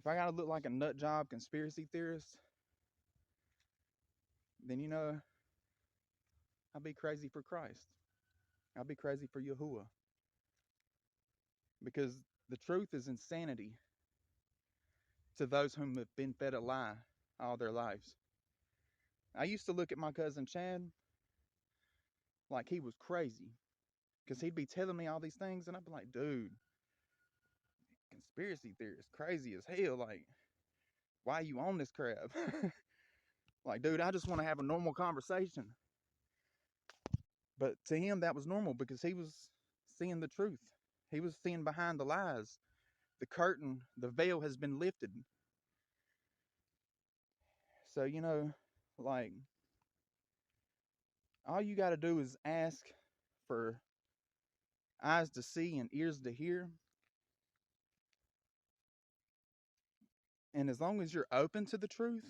If I gotta look like a nut job conspiracy theorist, then I'll be crazy for Christ. I'll be crazy for Yahuwah. Because the truth is insanity to those whom have been fed a lie all their lives. I used to look at my cousin Chad like he was crazy because he'd be telling me all these things, and I'd be like, dude, conspiracy theorist, crazy as hell. Like, why are you on this crap? Like, dude, I just want to have a normal conversation. But to him, that was normal because he was seeing the truth. He was seeing behind the lies. The curtain, the veil has been lifted. So, like, all you got to do is ask for eyes to see and ears to hear. And as long as you're open to the truth,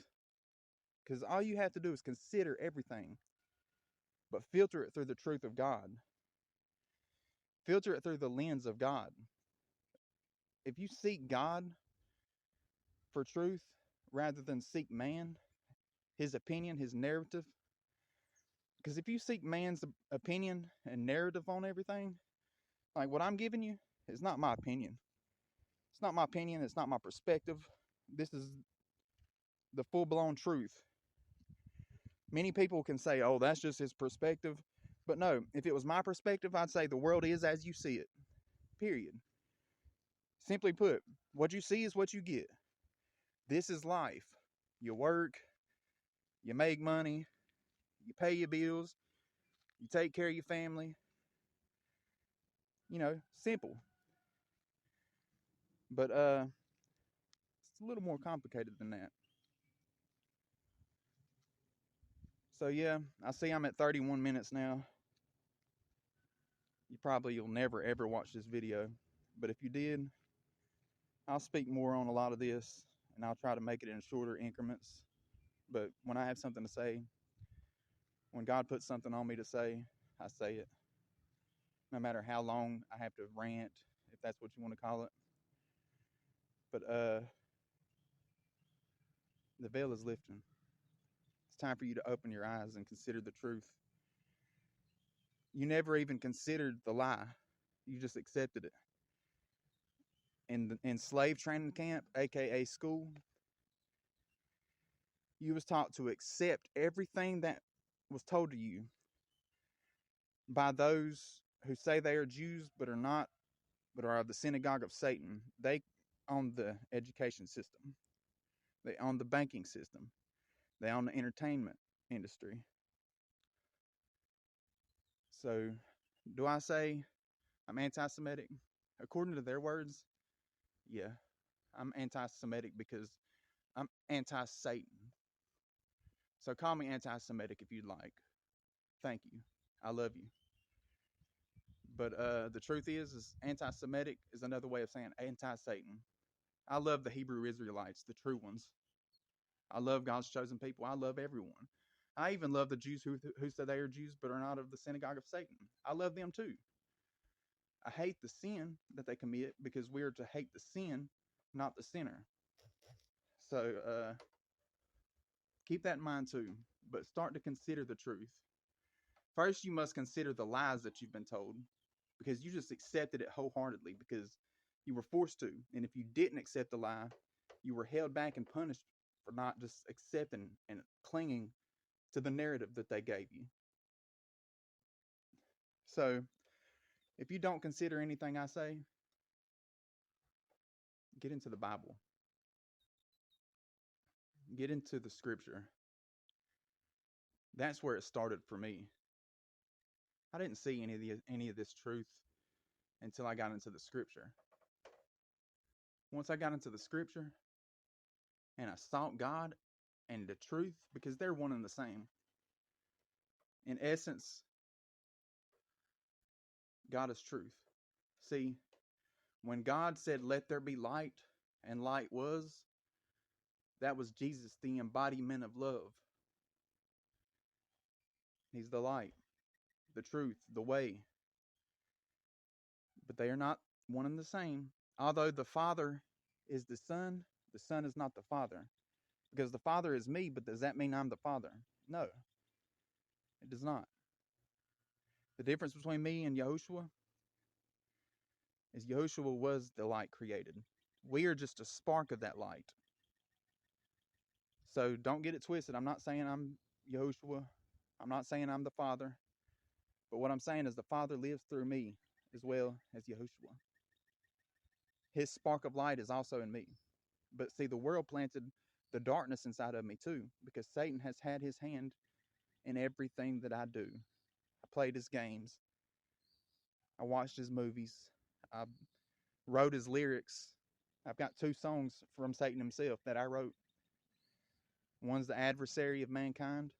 because all you have to do is consider everything, but filter it through the truth of God. Filter it through the lens of God. If you seek God for truth rather than seek man, his opinion, his narrative, because if you seek man's opinion and narrative on everything, like what I'm giving you is not my opinion. It's not my opinion. It's not my perspective. This is the full blown truth. Many people can say, oh, that's just his perspective. But no, if it was my perspective, I'd say the world is as you see it. Period. Simply put, what you see is what you get. This is life. You work, you make money, you pay your bills, you take care of your family. Simple. But it's a little more complicated than that. So yeah, I see I'm at 31 minutes now. You'll never ever watch this video. But if you did, I'll speak more on a lot of this and I'll try to make it in shorter increments. But when I have something to say, when God puts something on me to say, I say it. No matter how long I have to rant, if that's what you want to call it. But the veil is lifting. It's time for you to open your eyes and consider the truth. You never even considered the lie. You just accepted it. In slave training camp, aka school, you was taught to accept everything that was told to you by those who say they are Jews but are not, but are of the synagogue of Satan. They own the education system. They own the banking system. They own the entertainment industry. So, do I say I'm anti-Semitic? According to their words, yeah, I'm anti-Semitic because I'm anti-Satan. So call me anti-Semitic if you'd like. Thank you. I love you. But the truth is anti-Semitic is another way of saying anti-Satan. I love the Hebrew Israelites, the true ones. I love God's chosen people. I love everyone. I even love the Jews who say they are Jews but are not of the synagogue of Satan. I love them too. I hate the sin that they commit because we are to hate the sin, not the sinner. So keep that in mind too. But start to consider the truth. First, you must consider the lies that you've been told because you just accepted it wholeheartedly because you were forced to. And if you didn't accept the lie, you were held back and punished for not just accepting and clinging to the narrative that they gave you. So, if you don't consider anything I say, get into the Bible, get into the scripture. That's where it started for me. I didn't see any of this truth until I got into the scripture. Once I got into the scripture and I sought God and the truth, because they're one and the same. In essence, God is truth. See, when God said, "Let there be light," and light was, that was Jesus, the embodiment of love. He's the light, the truth, the way. But they are not one and the same. Although the Father is the Son, The Son is not the Father. Because the Father is me, but does that mean I'm the Father? No, it does not. The difference between me and Yahushua is Yahushua was the light created. We are just a spark of that light. So don't get it twisted. I'm not saying I'm Yahushua. I'm not saying I'm the Father. But what I'm saying is the Father lives through me as well as Yahushua. His spark of light is also in me. But see, the world planted the darkness inside of me too, because Satan has had his hand in everything that I do. I played his games. I watched his movies. I wrote his lyrics. I've got 2 songs from Satan himself that I wrote. One's The Adversary of Mankind.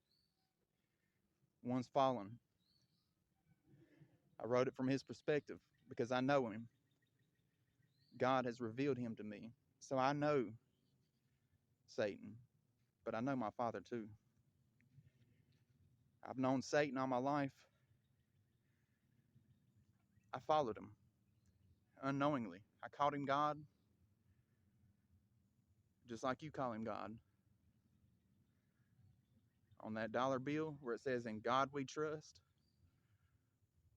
One's Fallen. I wrote it from his perspective because I know him. God has revealed him to me. So I know Satan, but I know my Father too. I've known Satan all my life. I followed him unknowingly. I called him God, just like you call him God. On that dollar bill where it says, "In God we trust,"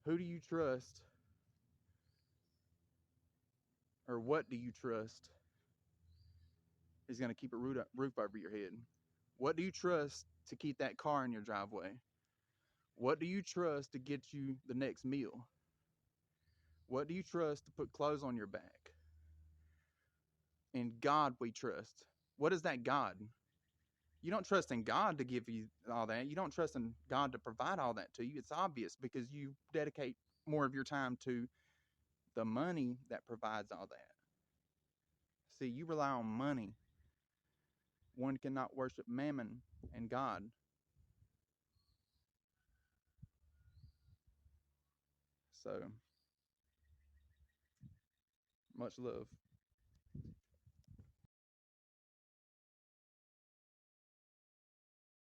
who do you trust, or what do you trust is going to keep a roof over your head? What do you trust to keep that car in your driveway? What do you trust to get you the next meal? What do you trust to put clothes on your back? In God we trust. What is that God? You don't trust in God to give you all that. You don't trust in God to provide all that to you. It's obvious because you dedicate more of your time to the money that provides all that. See, you rely on money. One cannot worship mammon and God. So, much love.